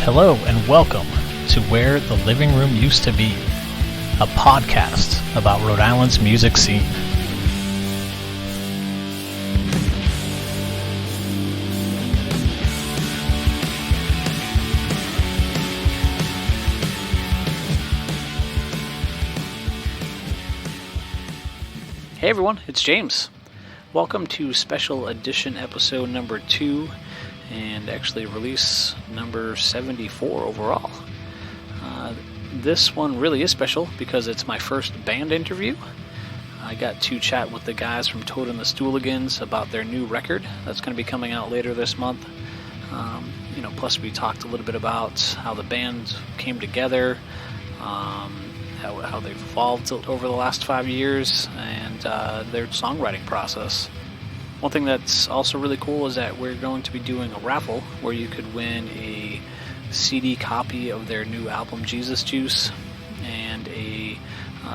Hello and welcome to Where the Living Room Used to Be, a podcast about Rhode Island's music scene. Hey everyone, it's James. Welcome to special edition episode number 2, and actually release number 74 overall. This one really is special because it's my first band interview. I got to chat with the guys from Toad The Stooligans about their new record that's going to be coming out later this month. Plus we talked a little bit about how the band came together, how they've evolved over the last 5 years, and their songwriting process. One thing that's also really cool is that we're going to be doing a raffle where you could win a CD copy of their new album Jesus Juice and a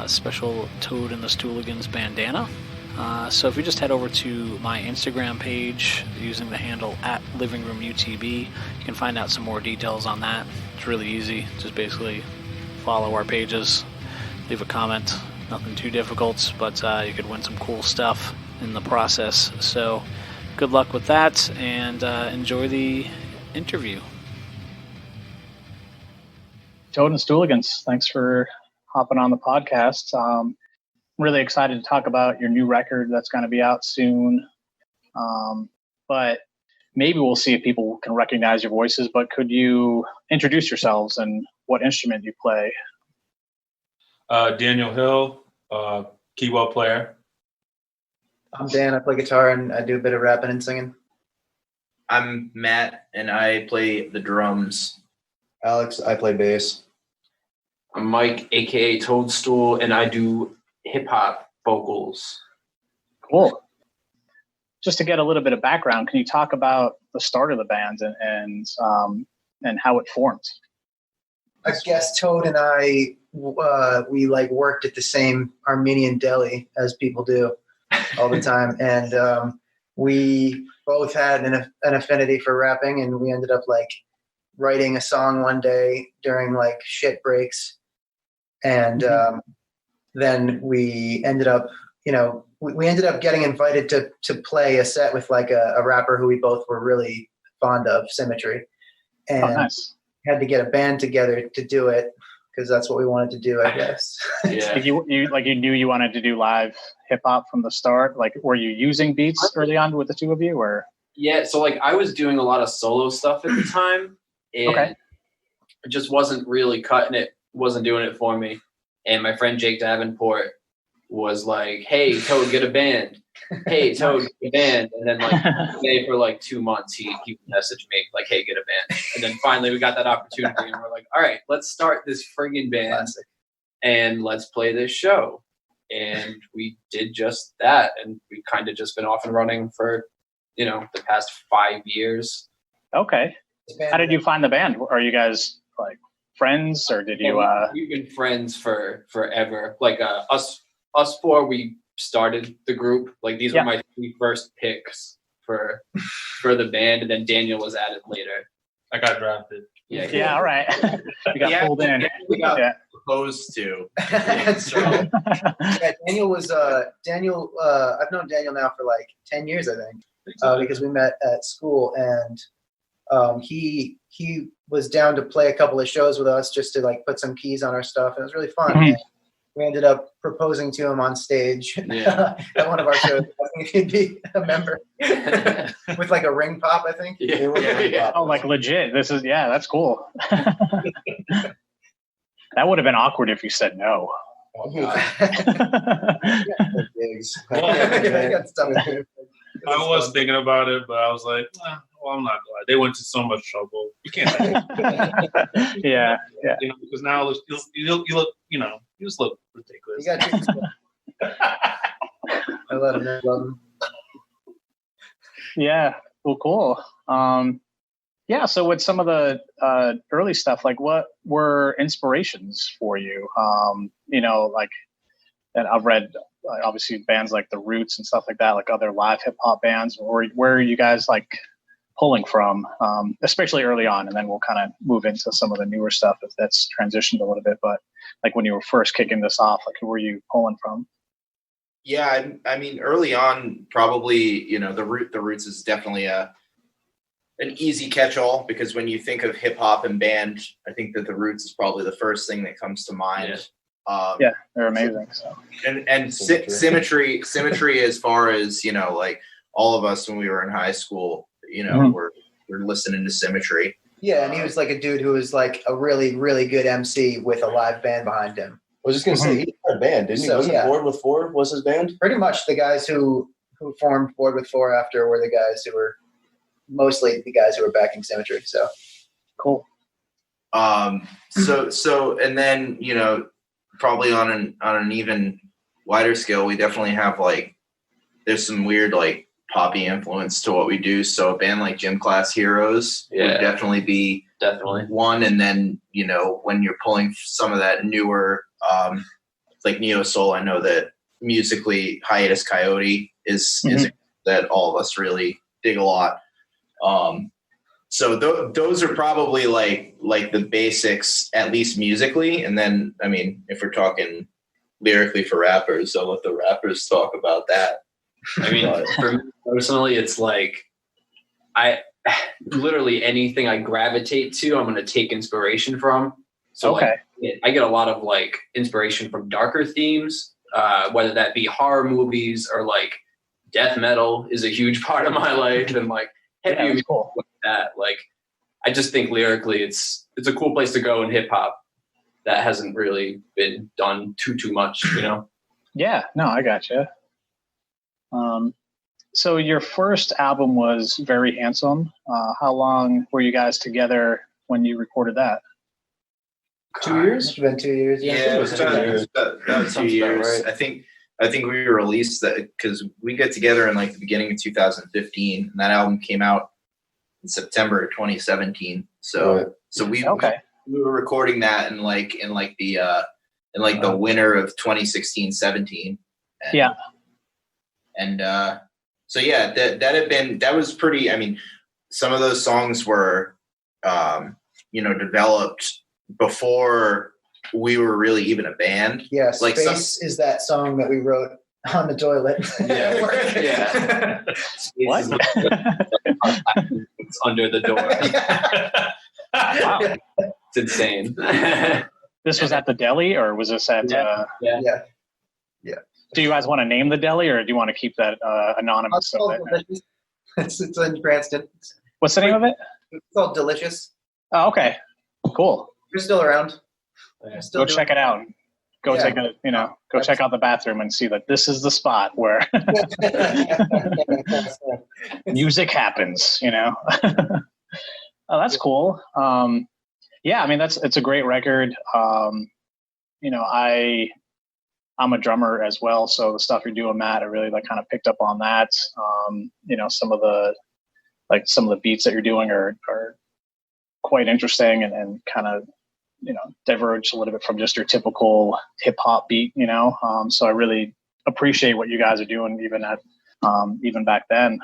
special Toad and the Stooligans bandana. So if you just head over to my Instagram page using the handle @LivingRoomUTB, you can find out some more details on that. It's really easy. Just basically follow our pages, leave a comment. Nothing too difficult, but you could win some cool stuff in the process. So good luck with that, and enjoy the interview. Toad and Stooligans, thanks for hopping on the podcast. I'm really excited to talk about your new record that's going to be out soon. But maybe we'll see if people can recognize your voices, but could you introduce yourselves and what instrument you play? Daniel Hill, keyboard player. I'm Dan, I play guitar and I do a bit of rapping and singing. I'm Matt and I play the drums. Alex, I play bass. I'm Mike, aka Toadstool, and I do hip-hop vocals. Cool. Just to get a little bit of background, can you talk about the start of the band and how it formed? I guess Toad and I, we worked at the same Armenian deli as people do all the time. And we both had an affinity for rapping, and we ended up writing a song one day during shit breaks. And then we ended up, we ended up getting invited to play a set with a rapper who we both were really fond of, Symmetry. And nice. Had to get a band together to do it because that's what we wanted to do, I guess. Yeah. You knew you wanted to do live hip hop from the start. Were you using beats early on with the two of you, or? Yeah, so I was doing a lot of solo stuff at the time, and it just wasn't really cutting it, wasn't doing it for me. And my friend Jake Davenport was like, "Hey, Toad, get a band. Hey, Toad, get a band." And then for 2 months, he messaged me "Hey, get a band." And then finally we got that opportunity, and we're like, "All right, let's start this friggin' band. Classic. And let's play this show." And we did just that, and we kind of just been off and running for the past 5 yeus. Okay. How did you find the band? Are you guys friends, or did you We've been friends for forever. Us four, we started the group. These were my 3 first picks for the band, and then Daniel was added later. I got drafted. Yeah, all right. You got pulled in. We got proposed to. Daniel was Daniel. I've known Daniel now for 10 years, I think, because we met at school, and he was down to play a couple of shows with us just to put some keys on our stuff, and it was really fun. Mm-hmm. We ended up proposing to him on stage at one of our shows. I think he'd be a member with a ring pop, I think. Yeah. Oh, legit. This is, that's cool. That would have been awkward if you said no. Oh, I was thinking about it, but I was like, I'm not glad. They went to so much trouble. You can't. Yeah. Because now you look, you just look ridiculous. I love him. Yeah. Well, cool. So with some of the early stuff, what were inspirations for you? And I've read obviously bands like The Roots and stuff like that, other live hip hop bands. Or where are you guys pulling from, especially early on, and then we'll kind of move into some of the newer stuff if that's transitioned a little bit. But like when you were first kicking this off, like who were you pulling from? Yeah, I mean, early on, probably, the Roots is definitely an easy catch-all, because when you think of hip hop and band, I think that the Roots is probably the first thing that comes to mind. Yeah, they're amazing. So and symmetry as far as like all of us when we were in high school, we're listening to Symmetry. Yeah, and he was like a dude who was like a really, really good MC with a live band behind him. I was just gonna say he had a band, didn't he? So, Wasn't Board with Four was his band? Pretty much the guys who formed Board with Four after were the guys who were mostly the guys who were backing Symmetry. So cool. So and then probably on an even wider scale, we definitely have there's some weird poppy influence to what we do. So a band like Gym Class Heroes would definitely be one. And then when you're pulling some of that newer like neo soul, I know that musically Hiatus Coyote is that all of us really dig a lot. So those are probably like the basics, at least musically. And then, I mean, if we're talking lyrically for rappers, I'll let the rappers talk about that. I mean, for me personally, it's I literally anything I gravitate to, I'm going to take inspiration from. So I get a lot of inspiration from darker themes, whether that be horror movies or death metal is a huge part of my life, and heavy music cool. like that. I just think lyrically, it's a cool place to go in hip hop that hasn't really been done too much, Yeah, no, I gotcha. So your first album was Very Handsome. How long were you guys together when you recorded that? 2 years? Must have been 2 years. Yeah, it was about 2 years. Right. I think we released that because we got together in the beginning of 2015, and that album came out in September of 2017. So we were recording that in the winter of 2016-17. And so yeah, that was pretty. I mean, some of those songs were developed before we were really even a band. Yeah, Space is that song that we wrote on the toilet. Yeah. What? It's under the door. Wow. It's insane. This was at the deli, or was this at? Yeah. Do you guys want to name the deli, or do you want to keep that anonymous? It's in Cranston. What's the name of it? It's called Delicious. Oh, okay, cool. You're still around. Go check it out. Go check out the bathroom and see that this is the spot where music happens. Oh, that's cool. Yeah, I mean it's a great record. I'm a drummer as well, so the stuff you're doing, Matt, I really kind of picked up on that. Some of the beats that you're doing are quite interesting and kind of diverge a little bit from just your typical hip hop beat. So I really appreciate what you guys are doing, even back then.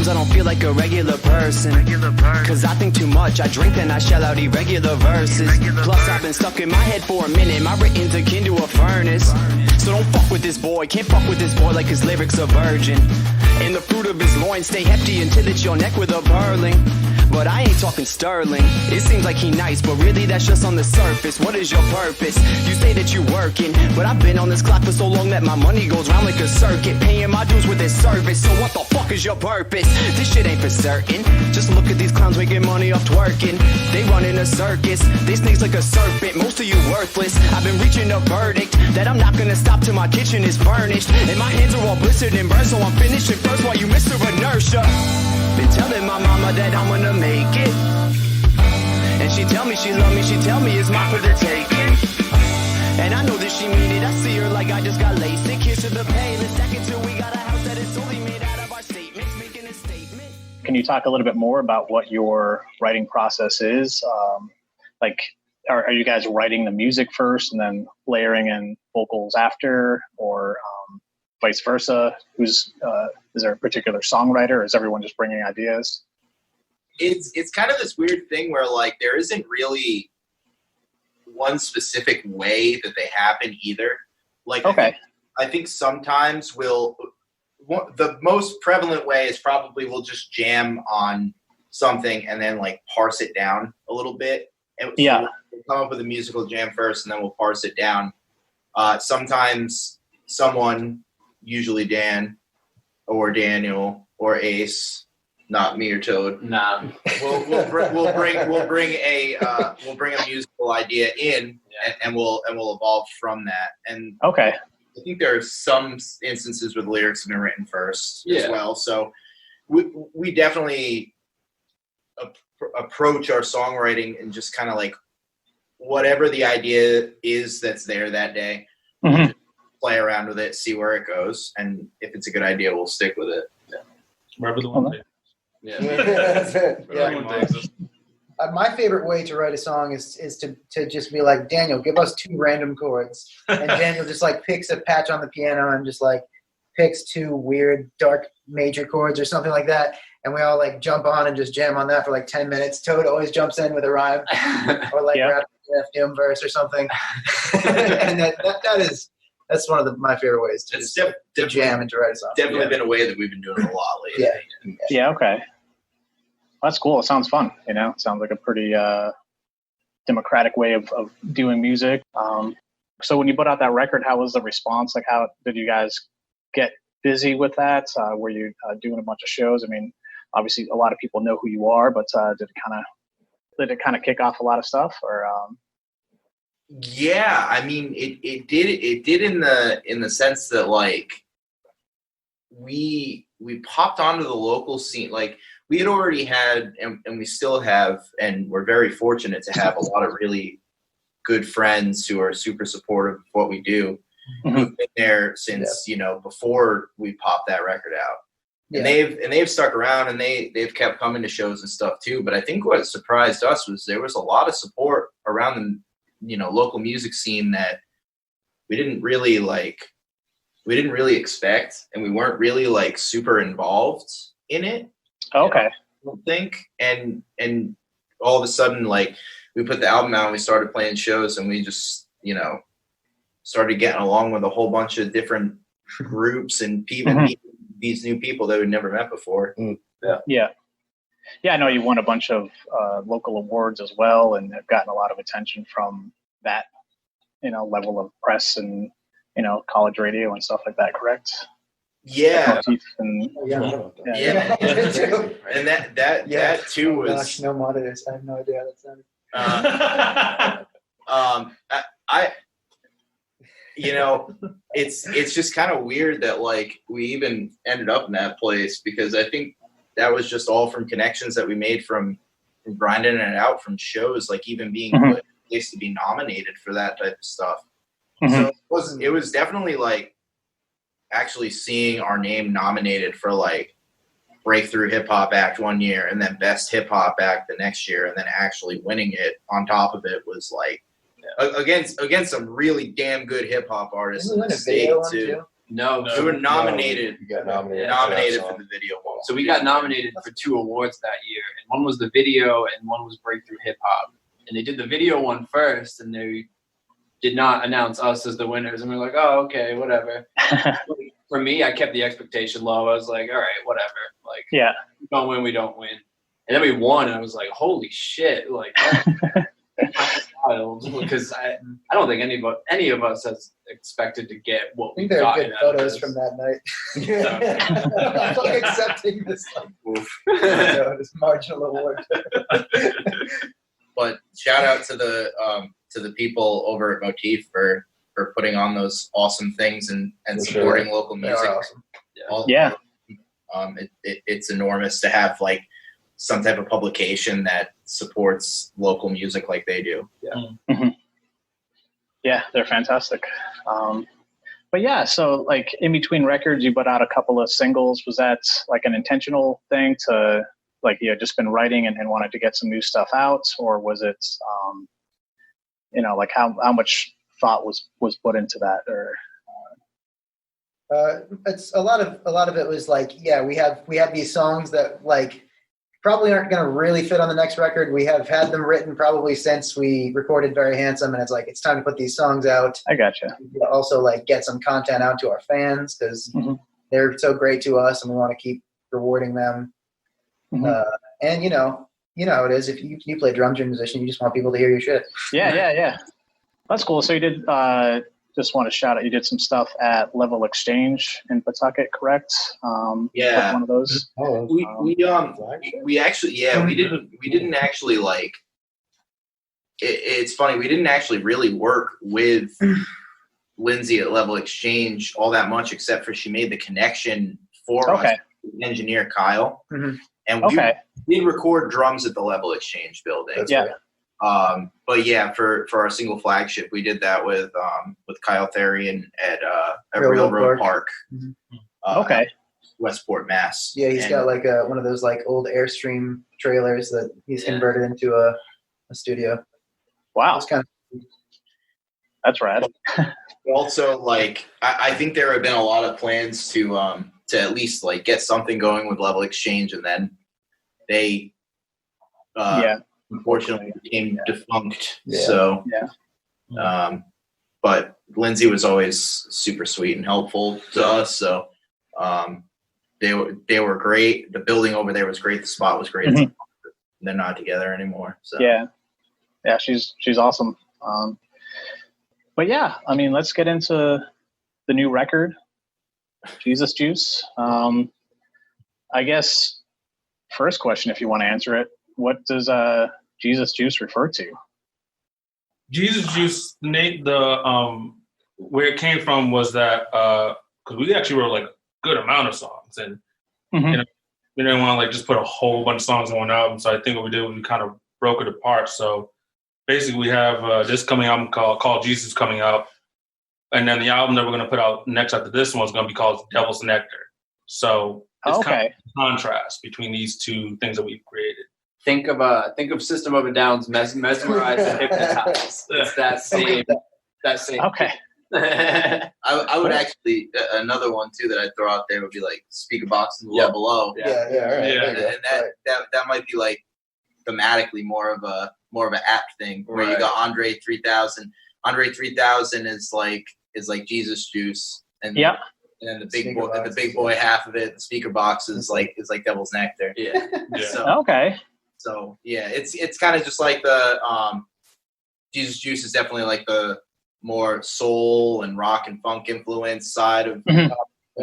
I don't feel like a regular person, cause I think too much, I drink and I shell out irregular verses. Plus I've been stuck in my head for a minute, my written's akin to a furnace. So don't fuck with this boy, can't fuck with this boy like his lyrics are virgin. And the fruit of his loins stay hefty until it's your neck with a burling. But I ain't talking sterling. It seems like he nice, but really that's just on the surface. What is your purpose? You say that you working, but I've been on this clock for so long that my money goes round like a circuit, paying my dues with this service. So what the fuck is your purpose? This shit ain't for certain. Just look at these clowns making money off twerking. They run in a circus, they snakes like a serpent. Most of you worthless. I've been reaching a verdict that I'm not gonna stop till my kitchen is furnished. And my hands are all blistered and burned, so I'm finishing first while you Mr. Inertia. Been telling my mama that I'm gonna make it, and she tell me she love me, she tell me it's mine for the taking. And And I know that she mean it. I see her like I just got LASIK. Here's to the pay. Let's stack it till we got a house that is solely made out of our statements. Making a statement. Can you talk a little bit more about what your writing process is? Like, are you guys writing the music first and then layering in vocals after, or vice versa? Is there a particular songwriter, or is everyone just bringing ideas? It's kind of this weird thing where like there isn't really one specific way that they happen either. Like, okay, I think sometimes the most prevalent way is probably we'll just jam on something and then like parse it down a little bit. And yeah. So we'll come up with a musical jam first and then we'll parse it down. Sometimes someone, usually Dan or Daniel or Ace, not me or Toad. Nah. We'll bring a musical idea in, and we'll evolve from that. And Okay. I think there are some instances where the lyrics have been written first as well. So we definitely approach our songwriting and just kind of like whatever the idea is that's there that day, Mm-hmm. play around with it, see where it goes, and if it's a good idea, we'll stick with it. Wherever the one takes. Yeah. That's it. Wherever the one takes us. My favorite way to write a song is to just be like, Daniel, give us 2 random chords. And Daniel just like picks a patch on the piano and just like picks 2 weird dark major chords or something like that. And we all like jump on and just jam on that for like 10 minutes. Toad always jumps in with a rhyme or like rap F Doom verse or something. And that's one of my favorite ways to just to jam and to write a song. Definitely been a way that we've been doing a lot lately. Yeah. Okay. That's cool. It sounds fun. You know, it sounds like a pretty democratic way of doing music. So when you put out that record, how was the response? Like, how did you guys get busy with that? Were you doing a bunch of shows? I mean, obviously a lot of people know who you are, but did it kind of kick off a lot of stuff? Or yeah, I mean, it did in the sense that like we popped onto the local scene. Like we had already had, and we still have, and we're very fortunate to have a lot of really good friends who are super supportive of what we do. Mm-hmm. Who've been there since before we popped that record out. And they've stuck around, and they've kept coming to shows and stuff too. But I think what surprised us was there was a lot of support around the local music scene that we didn't really expect, and we weren't really like super involved in it. Okay. I don't think. And all of a sudden, like we put the album out and we started playing shows, and we just started getting along with a whole bunch of different groups and people. Mm-hmm. These new people that we'd never met before. Yeah. I know you won a bunch of local awards as well, and have gotten a lot of attention from that, level of press and college radio and stuff like that. Correct? Yeah. And, yeah. And that too was. Gosh, no monitors. I have no idea how that sounded. It's just kind of weird that like we even ended up in that place, because I think that was just all from connections that we made from grinding it out from shows, like even being put in a place to be nominated for that type of stuff. Mm-hmm. So it was definitely like actually seeing our name nominated for like Breakthrough Hip Hop Act one year and then Best Hip Hop Act the next year, and then actually winning it on top of it was like against some really damn good hip hop artists in the state too. No, we were nominated. You got nominated. For the video one. So we got nominated for 2 awards that year, and one was the video and one was Breakthrough Hip Hop. And they did the video one first, and they did not announce us as the winners. And we were like, oh, okay, whatever. For me, I kept the expectation low. I was like, all right, whatever. Like, we don't win, we don't win. And then we won, and I was like, holy shit! Like, that's wild, because I don't think any of us has expected to get what we got. I think there are good photos from that night. I'm like accepting this this marginal award. But shout out to the people over at Motif for putting on those awesome things and supporting local music. Awesome. It's enormous to have like some type of publication that supports local music like they do. Mm-hmm. Yeah, they're fantastic. But yeah, so like in between records, you put out a couple of singles. Was that like an intentional thing to like you had just been writing and wanted to get some new stuff out, or was it, like how much thought was put into that? Or it's a lot of it was like, yeah, we have these songs that like probably aren't going to really fit on the next record. We have had them written probably since we recorded Very Handsome, and it's like, it's time to put these songs out. I gotcha. Also like get some content out to our fans because they're so great to us and we want to keep rewarding them. And you know how it is. If you play drums, you're a musician, you just want people to hear your shit. Yeah. That's cool. So you did, just want to shout out, you did some stuff at Level Exchange in Pawtucket, correct? Yeah. One of those. We actually, we didn't actually like, it's funny, we didn't actually really work with Lindsay at Level Exchange all that much, except for she made the connection for us, engineer Kyle. And we did record drums at the Level Exchange building. That's right. But yeah, for our single flagship, we did that with Kyle Therian at Railroad Park. Westport, Mass. Yeah, he's got like one of those like old Airstream trailers that he's converted into a studio. Wow. That's rad. Also, like, I think there have been a lot of plans to at least like get something going with Level Exchange, and then they unfortunately became defunct. So but Lindsay was always super sweet and helpful to us. So they were great. The building over there was great. The spot was great. They're not together anymore. So yeah, she's awesome. But yeah, I mean, let's get into the new record, Jesus Juice. I guess first question, if you want to answer it, what does Jesus Juice refer to? Jesus Juice, Nate, where it came from was that because we actually wrote like a good amount of songs, and we didn't want to like just put a whole bunch of songs on one album. So I think what we did was we kind of broke it apart. So basically, we have this coming album called Jesus coming out, and then the album that we're going to put out next after this one is going to be called Devil's Nectar. So it's kind of a contrast between these two things that we've created. Think of System of a Down's Mesmerize and Hypnotize. It's that same. Okay. I would actually, another one too that I'd throw out there would be like Speaker Box and Love Below. All right. And that might be like thematically more of an apt thing where you got Andre 3000. Andre 3000 is like Jesus Juice, and then the big boy half of it, the Speaker Box is like Devil's Nectar. So yeah, it's kind of just like the Jesus Juice is definitely like the more soul and rock and funk influence side of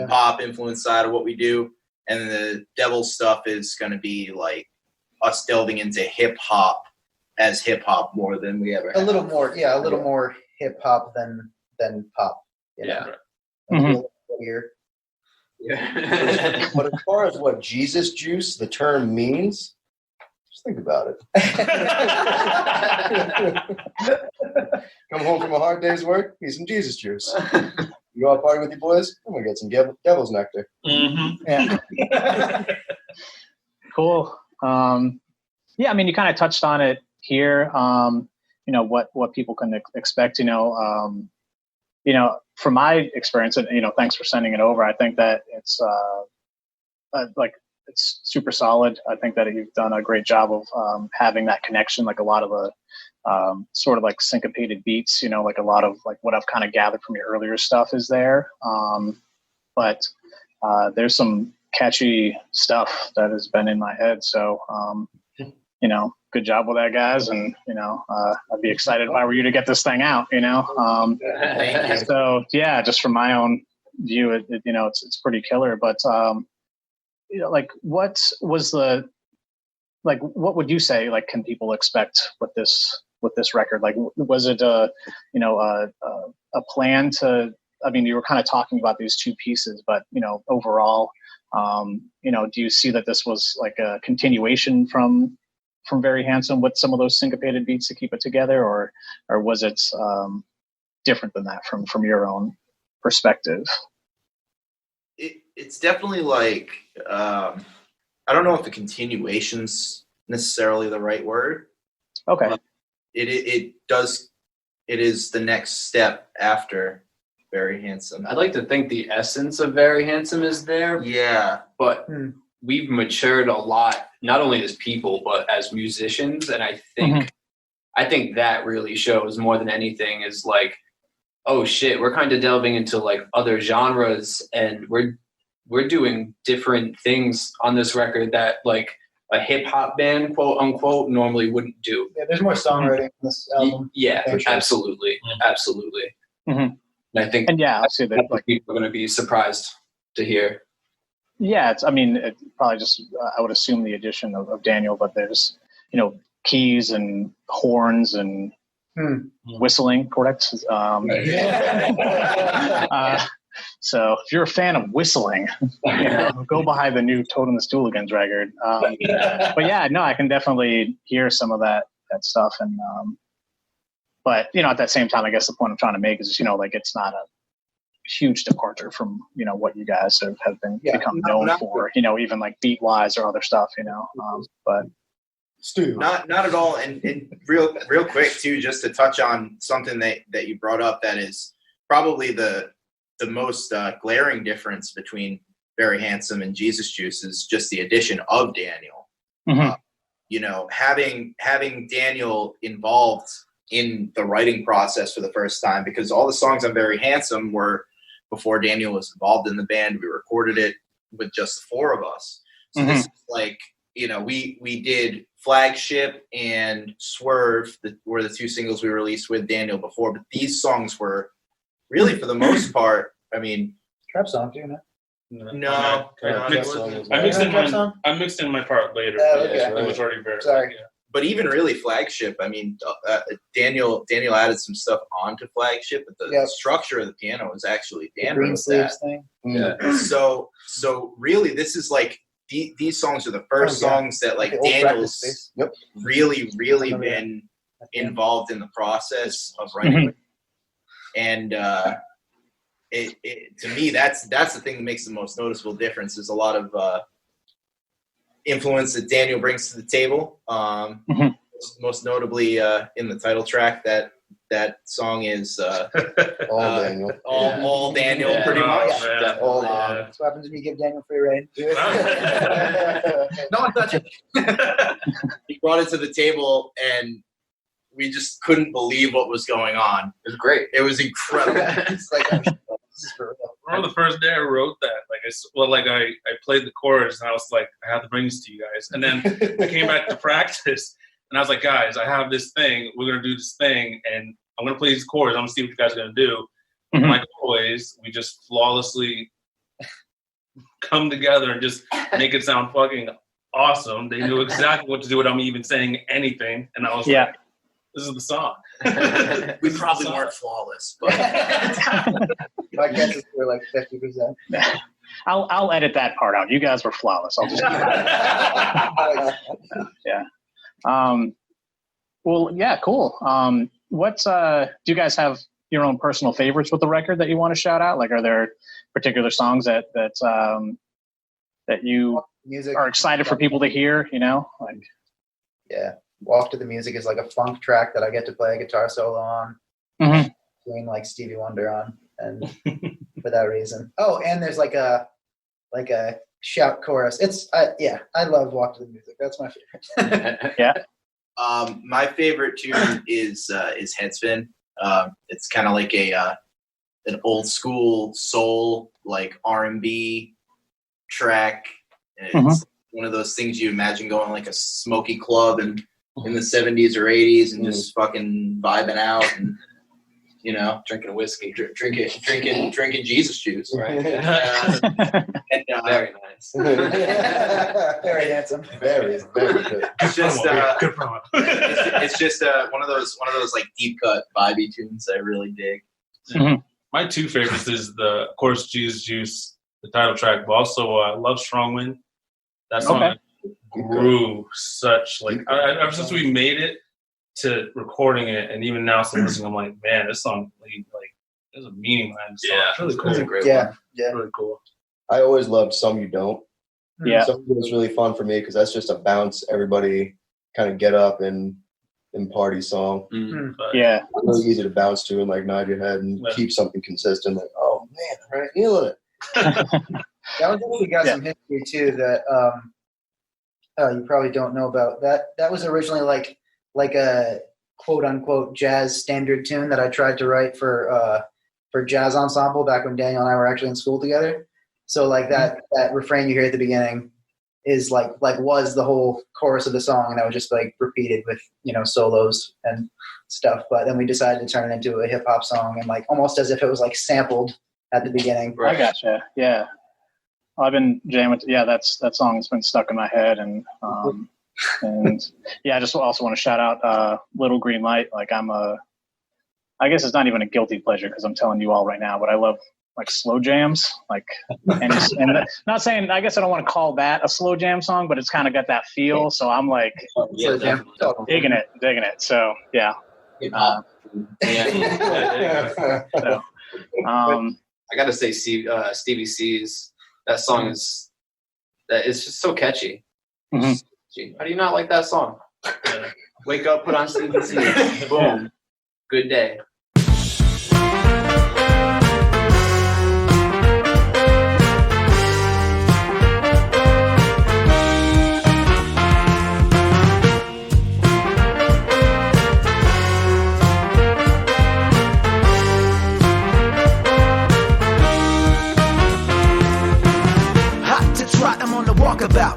pop influence side of what we do, and the Devil stuff is going to be like us delving into hip hop as hip hop more than we ever have. A little more hip hop than pop. But as far as what Jesus Juice, the term means, just think about it. Come home from a hard day's work, need some Jesus Juice. You go out party with your boys, I'm going to get some Devil's Nectar. Cool. Yeah, I mean, you kind of touched on it here. What people can expect. From my experience, and thanks for sending it over. I think that it's it's super solid. I think that you've done a great job of having that connection, like a lot of the sort of like syncopated beats, like a lot of like what I've kind of gathered from your earlier stuff is there. But there's some catchy stuff that has been in my head. So, good job with that, guys. And, I'd be excited if I were you to get this thing out, Thank you. So yeah, just from my own view, it's pretty killer, but, what was what would you say, can people expect with this record? Like, was it a plan to, you were kind of talking about these two pieces, but, overall, do you see that this was like a continuation from Very Handsome with some of those syncopated beats to keep it together, or was it, different than that from your own perspective? It's definitely like I don't know if the continuation's necessarily the right word. Okay. It is the next step after Very Handsome. I'd like to think the essence of Very Handsome is there. Yeah. But we've matured a lot, not only as people, but as musicians. And I think that really shows more than anything is like, oh shit, we're kind of delving into like other genres, and we're doing different things on this record that like a hip hop band, quote unquote, normally wouldn't do. Yeah, there's more songwriting in this album. Yeah, absolutely. Mm-hmm. And I think, and I'll say that like people are going to be surprised to hear. Yeah, it's probably just I would assume the addition of Daniel, but there's keys and horns and whistling, correct? So if you're a fan of whistling, go behind the new Toad the Stooligans record. But yeah, no, I can definitely hear some of that stuff. And but at that same time, I guess the point I'm trying to make is like it's not a huge departure from what you guys have become known for. Even like beat wise or other stuff. But. Stu. Not at all. And real quick too, just to touch on something that you brought up that is probably the most glaring difference between Very Handsome and Jesus Juice is just the addition of Daniel. Mm-hmm. Having Daniel involved in the writing process for the first time, because all the songs on Very Handsome were before Daniel was involved in the band. We recorded it with just the four of us. So this is like, we did Flagship and Swerve were the two singles we released with Daniel before, but these songs were really, for the most part, trap song too, no. I mixed in my part later. It was already very. Sorry. Yeah. But even really Flagship, Daniel added some stuff onto Flagship, but the structure of the piano was actually Dan green wrote sleeves that. thing. Yeah. So really, this is like these songs are the first songs that like Daniel's really been involved in the process of writing. And it to me, that's the thing that makes the most noticeable difference. There's a lot of influence that Daniel brings to the table. Most notably in the title track, that song is all Daniel. All Daniel, pretty much. All That's what happens when you give Daniel free reign. No one touch it. He brought it to the table, and we just couldn't believe what was going on. It was great. It was incredible. It's like, this is for real. I remember the first day I wrote that. I played the chorus, and I was like, I have to bring this to you guys. And then I came back to practice, and I was like, guys, I have this thing. We're gonna do this thing, and I'm gonna play these chords. I'm gonna see what you guys are gonna do. Like always, we just flawlessly come together and just make it sound fucking awesome. They knew exactly what to do without me even saying anything, and I was like, this is the song. We probably weren't flawless, but My guess is we're like 50%. I'll edit that part out. You guys were flawless. I'll just yeah. Well, yeah, cool. What's do you guys have your own personal favorites with the record that you want to shout out? Like, are there particular songs that you are excited for people to hear? Yeah. Walk to the Music is like a funk track that I get to play a guitar solo on, doing like Stevie Wonder on, and for that reason. Oh, and there's like a shout chorus. I love Walk to the Music. That's my favorite. Yeah. My favorite tune is Headspin. It's kind of like an old school soul, like R&B track. And it's one of those things you imagine going like a smoky club and in the 70s or 80s and just fucking vibing out and drinking whiskey, drinking Jesus juice, right? And, very nice, very handsome, very good. It's just good promo. it's just one of those like deep cut vibey tunes I really dig. My two favorites is of course Jesus Juice, the title track, but also Love Strong Wind. That song grew such ever since we made it to recording it, and even now, still listening, I'm like, man, this song, like there's a meaning behind this song. Yeah, It's really cool. That's a great Yeah, one. yeah. Really cool. I always loved Some You Don't. Yeah. Some You was really fun for me because that's just a bounce, everybody kind of get up and party song. Mm. But Yeah. Really easy to bounce to and like nod your head and keep something consistent. Like, oh man, all right, feeling it. That one definitely got some history too that you probably don't know about. That was originally like a quote unquote jazz standard tune that I tried to write for jazz ensemble back when Daniel and I were actually in school together. So like that refrain you hear at the beginning is like was the whole chorus of the song, and I was just like repeated with, you know, solos and stuff. But then we decided to turn it into a hip hop song, and like almost as if it was like sampled at the beginning. I gotcha. Yeah. I've been jamming. Yeah, that song's been stuck in my head, and yeah, I just also want to shout out Little Green Light. Like I guess it's not even a guilty pleasure because I'm telling you all right now, but I love like slow jams. Like, and not saying, I guess I don't want to call that a slow jam song, but it's kind of got that feel. So I'm like digging it. So yeah. So, I gotta say, Stevie C's, that song is just so catchy. Mm-hmm. How do you not like that song? Wake up, put on Stevie C. Boom. Good day.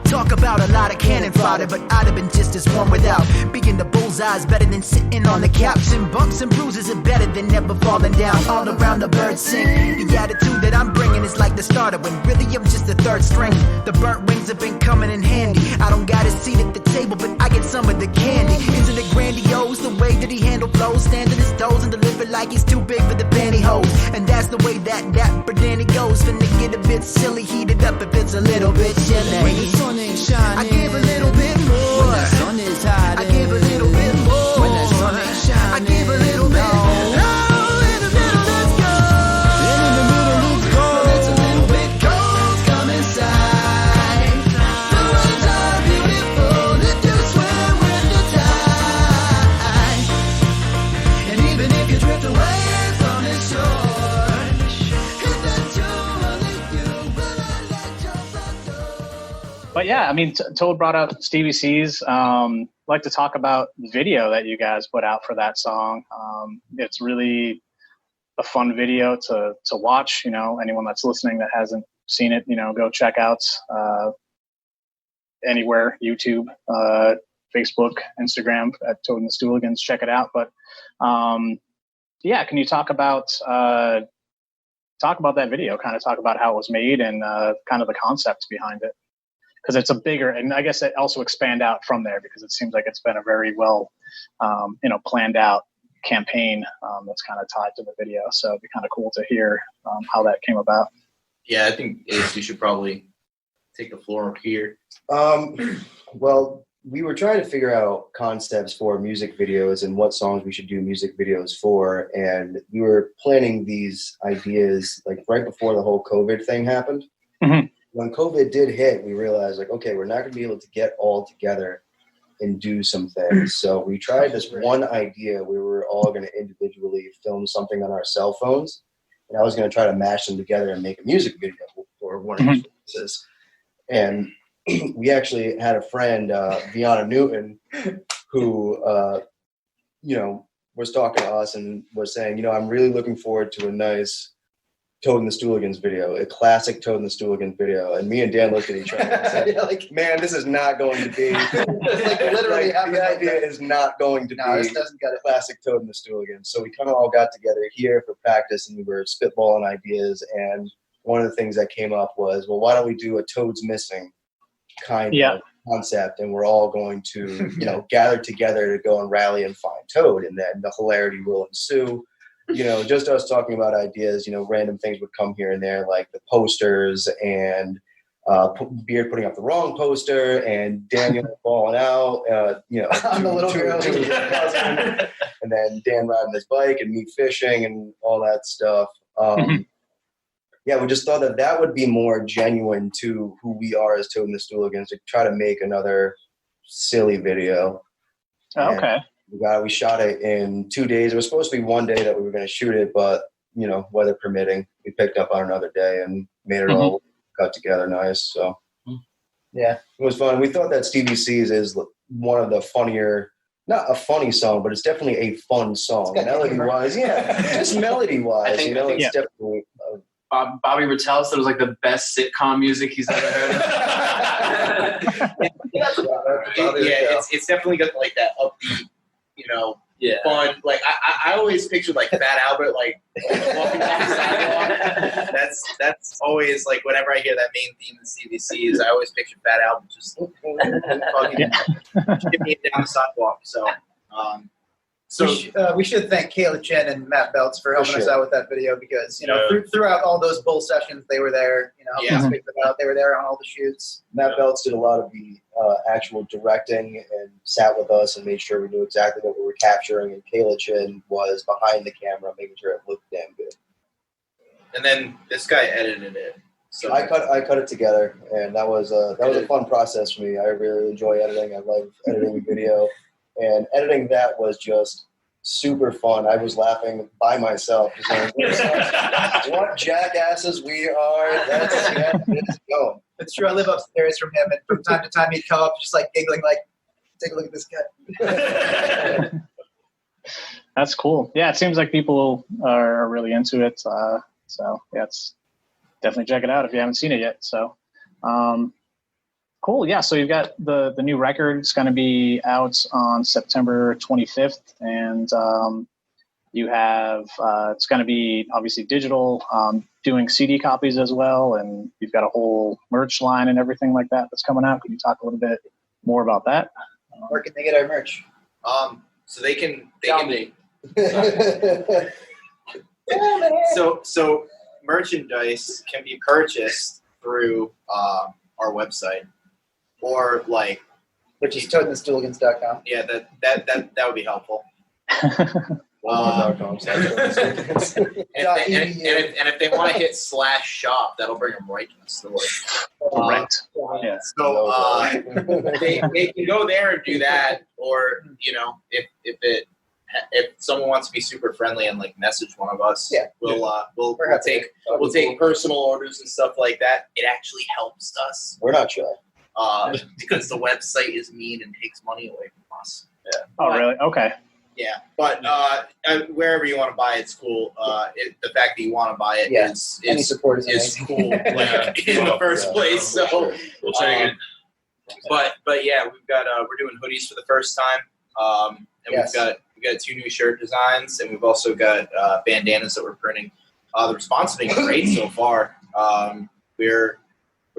Talk about a lot of cannon fodder, but I'd have been just as warm without being the bullseye's better than sitting on the couch. And bumps and bruises are better than never falling down. All around the birds sing. The attitude that I'm bringing is like the starter, when really I'm just the third string. The burnt wings have been coming in handy. I don't got a seat at the table, but I get some of the candy. Isn't it grandiose the way that he handle flows, standing his toes and deliver like he's too big for the pantyhose? And that's the way that Danny goes. Finna get a bit silly, heat it up if it's a little bit chilly. When the sun ain't shining, I give a little bit more. When the sun is hiding, I give a little bit more. When the sun ain't shining, I give a little bit more. Oh, in the middle, let's go. And in the middle, let's go. When it's a little bit cold, come inside. The roads are beautiful, they do swim with the tide. And even if you drift away from the shore, if that's you, only you will I let your front door. But yeah, I mean, Toad brought up Stevie C's. I'd like to talk about the video that you guys put out for that song. It's really a fun video to watch. You know, anyone that's listening that hasn't seen it, you know, go check out anywhere, YouTube, Facebook, Instagram at Toad and the Stooligans. Check it out. But yeah, can you talk about that video? Kind of talk about how it was made and kind of the concept behind it. Because it's a bigger, and I guess it also expand out from there, because it seems like it's been a very well, planned out campaign that's kind of tied to the video. So it'd be kind of cool to hear how that came about. Yeah, I think Ace, you should probably take the floor here. Well, we were trying to figure out concepts for music videos and what songs we should do music videos for, and we were planning these ideas like right before the whole COVID thing happened. Mm-hmm. When COVID did hit, we realized like, okay, we're not going to be able to get all together and do some things. So we tried this one idea where we were all going to individually film something on our cell phones, and I was going to try to mash them together and make a music video for one of these releases. And we actually had a friend, Vianna Newton, who, was talking to us and was saying, I'm really looking forward to a nice Toad and the Stooligans video, a classic Toad and the Stooligans video. And me and Dan looked at each other and said, man, this is not going to be, literally the idea is not going to be this doesn't get it. Classic Toad and the Stooligans. So we kind of all got together here for practice, and we were spitballing ideas. And one of the things that came up was, well, why don't we do a Toad's Missing kind of concept, and we're all going to, gather together to go and rally and find Toad, and then the hilarity will ensue. Just us talking about ideas, random things would come here and there, like the posters and Beard putting up the wrong poster, and Daniel falling out, I'm the little girl. and then Dan riding his bike and me fishing and all that stuff. Yeah, we just thought that would be more genuine to who we are as Toad the Stooligans, to try to make another silly video. Okay. We shot it in 2 days. It was supposed to be one day that we were going to shoot it, but weather permitting, we picked up on another day and made it all cut together nice. So yeah, it was fun. We thought that Stevie C's is one of the funnier, not a funny song, but it's definitely a fun song. Melody wise, just melody wise, it's definitely. Bobby Rattel said it was like the best sitcom music he's ever heard of. It's definitely got like that upbeat, fun. Like I always pictured like Fat Albert like walking down the sidewalk. That's always like whenever I hear that main theme in CVCs, I always picture Fat Albert just skipping down the sidewalk. So we should thank Kayla Chen and Matt Belts for helping us out with that video, because throughout all those bull sessions they were there. Helping us pick them out. They were there on all the shoots. Matt Belts did a lot of the actual directing and sat with us and made sure we knew exactly what we were capturing. And Kayla Chen was behind the camera, making sure it looked damn good. And then this guy edited it. So I cut it together, and that was a fun process for me. I really enjoy editing. I love editing a video. And editing that was just super fun. I was laughing by myself. Just like, what jackasses we are. Let's go. It's true. I live upstairs from him, and from time to time he'd come up just like giggling, like, take a look at this guy. That's cool. Yeah, it seems like people are really into it. So yeah, it's definitely check it out if you haven't seen it yet. So cool. Yeah. So you've got the new record. It's going to be out on September 25th, and you have it's going to be obviously digital, doing CD copies as well, and you've got a whole merch line and everything like that that's coming out. Can you talk a little bit more about that? Where can they get our merch? So they can so merchandise can be purchased through our website, or which is toadthestooligans.com. Yeah, that would be helpful. Walmart.com. And if they want to hit /shop, that'll bring them right to the store. Right. Yeah. So they can go there and do that, or if someone wants to be super friendly and message one of us, we'll take personal orders and stuff like that. It actually helps us. We're not shy. Because the website is mean and takes money away from us. Yeah. Oh, really? Okay. Yeah, but wherever you want to buy it's cool. The fact that you want to buy it is any support is cool in the first place. So we'll take it. But yeah, we're doing hoodies for the first time, and we've got 2 new shirt designs, and we've also got bandanas that we're printing. The response has been great so far. We're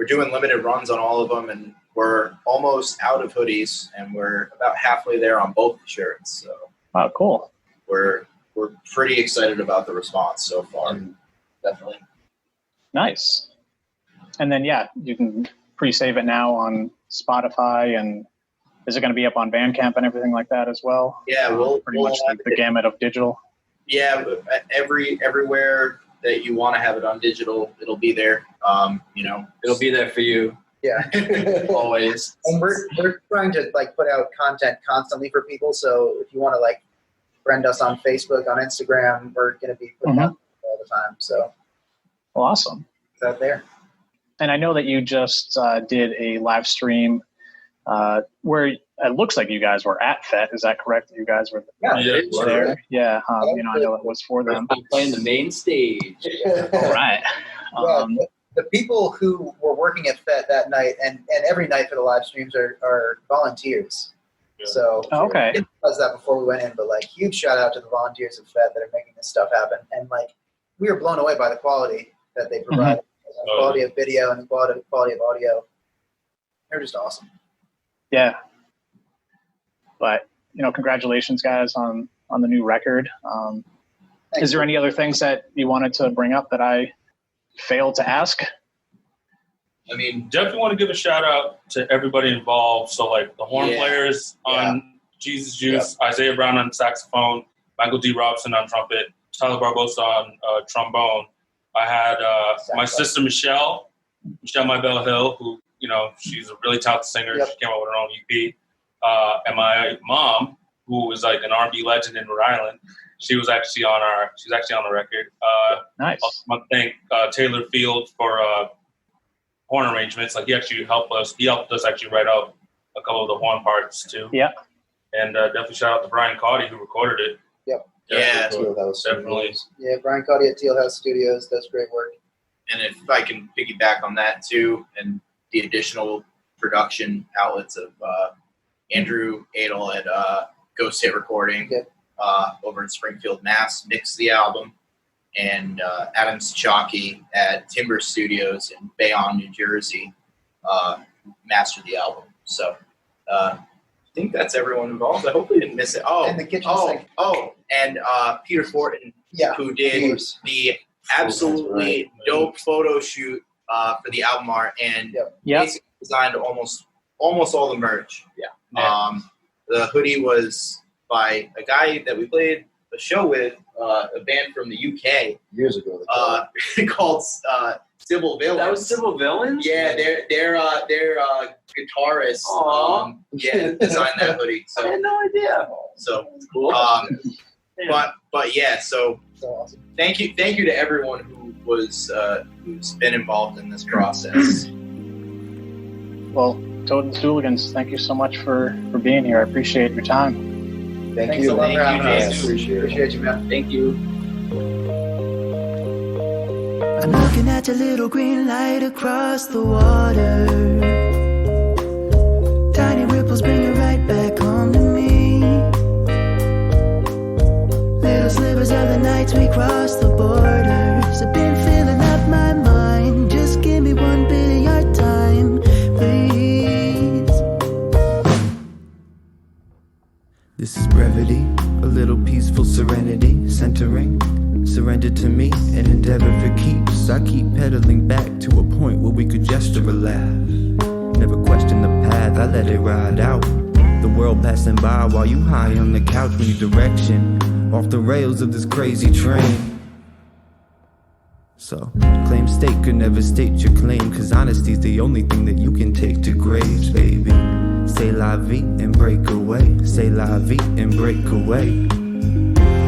doing limited runs on all of them, and we're almost out of hoodies, and we're about halfway there on both the shirts. So. Oh, cool. We're pretty excited about the response so far. Definitely. Nice. And then, you can pre-save it now on Spotify, and is it going to be up on Bandcamp and everything like that as well? Yeah, we'll pretty much the gamut of digital. Yeah, everywhere that you want to have it on digital, it'll be there. It'll be there for you. Yeah. Always. And we're trying to put out content constantly for people. So if you want to friend us on Facebook, on Instagram, we're going to be putting out all the time. So awesome. It's out there. And I know that you just did a live stream where it looks like you guys were at FET. Is that correct? You guys were there? Yeah. I know it was for them. I'm playing the main stage. All right. The people who were working at FET that night and every night for the live streams are volunteers. Yeah. So okay. It was that before we went in, but huge shout out to the volunteers at FET that are making this stuff happen. And we were blown away by the quality that they provide, the quality of video and the quality of audio. They're just awesome. Yeah. But congratulations guys on the new record. Is there any other things that you wanted to bring up that I failed to ask? I mean, definitely want to give a shout out to everybody involved. So like the horn players on Jesus Juice, Isaiah Brown on saxophone, Michael D. Robson on trumpet, Tyler Barbosa on trombone. I had my sister Michelle Mybell Hill, who, you know, she's a really talented singer. She came out with her own EP. And my mom, who was like an R&B legend in Rhode Island, she's actually on the record. Nice. I want to thank Taylor Field for horn arrangements. Like he helped us actually write out a couple of the horn parts too. Yeah. And definitely shout out to Brian Caudy who recorded it. Yep. Yeah. Definitely. Yeah, Brian Caudy at Teal House Studios does great work. And if I can piggyback on that too, and the additional production outlets of Andrew Adel at Ghost Hit Recording over in Springfield, Mass, mixed the album, and Adam Sachaki at Timber Studios in Bayonne, New Jersey, mastered the album. So I think that's everyone involved. I hope we didn't miss it. And the kitchen sink. And Peter Fortin, who did the absolutely dope photo shoot for the album art and basically designed almost all the merch. The hoodie was by a guy that we played a show with, a band from the UK years ago. called Civil Villains. That was Civil Villains? Yeah, their guitarist designed that hoodie. So I had no idea. So cool. But yeah, so awesome. Thank you to everyone who's been involved in this process. Well, Toad and Stooligans, thank you so much for being here. I appreciate your time. Thanks a lot for having us. Appreciate you, man. Thank you. I'm looking at your little green light across the water. Tiny ripples bring you right back home to me. Little slivers of the nights we crossed the borders. I've been filling up my mind. Just give me one bit of your time, please. This is brevity, a little peaceful serenity, centering. Surrender to me and endeavor for keeps. I keep pedaling back to a point where we could gesture a laugh. Never question the path, I let it ride out. The world passing by while you high on the couch, we need direction. Off the rails of this crazy train. So, claim state could never state your claim, cause honesty's the only thing that you can take to graves, baby. Say la vie and break away. Say la vie and break away.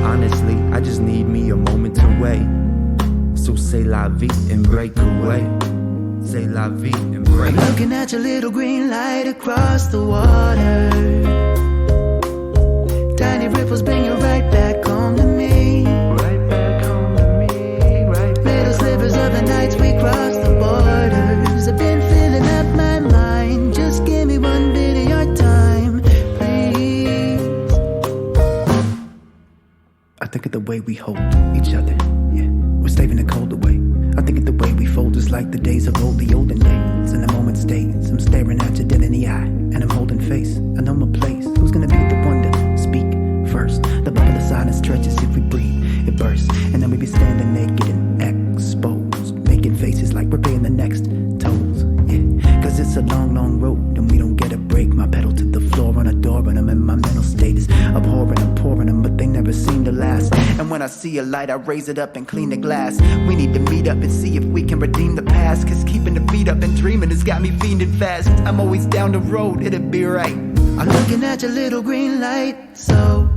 Honestly, I just need me a moment to wait. So say la vie and break away. Say la vie and break away. I'm looking at your little green light across the water. Tiny ripples bring you right back home to me. Right back home to me. Right. Little slivers of the nights we crossed the borders. I've been filling up my mind. Just give me one bit of your time, please. I think of the way we hold each other. Yeah, we're slaving the cold away. I think of the way we fold is like the days of old, the olden days. And the moment stays. I'm staring at you dead in the eye, and I'm holding face. I know my place. Who's gonna be the one to speak first? The bubble of silence stretches if we breathe, it bursts, and then we be standing naked and exposed, making faces like we're paying the next tolls. Yeah, cause it's a long, long road, and we don't get a break. My pedal to the floor on a door, and I'm in my mental state is abhorrent. I'm pouring them, but they never seem to last. And when I see a light, I raise it up and clean the glass. We need to meet up and see if we can redeem the past, cause keeping the beat up and dreaming has got me fiending fast. I'm always down the road, it'll be right. I'm looking at your little green light, so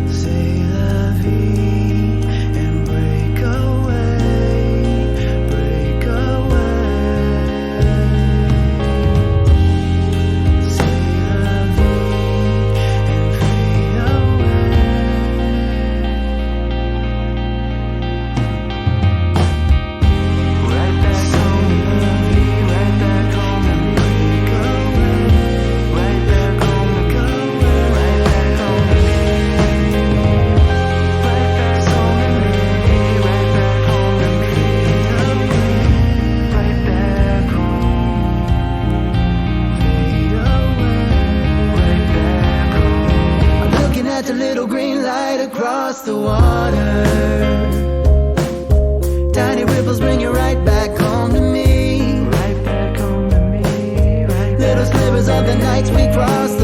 say la vie and break away, break away. Say la vie and fade away. Right back home, la vie, right back home and break away. Right back home and go away. Right back home and right back home and maybe right back home and fade away. Right back home, fade away. Right back home. I'm looking at the little green light across the water. Tiny ripples bring you right back home to me. the nights we crossed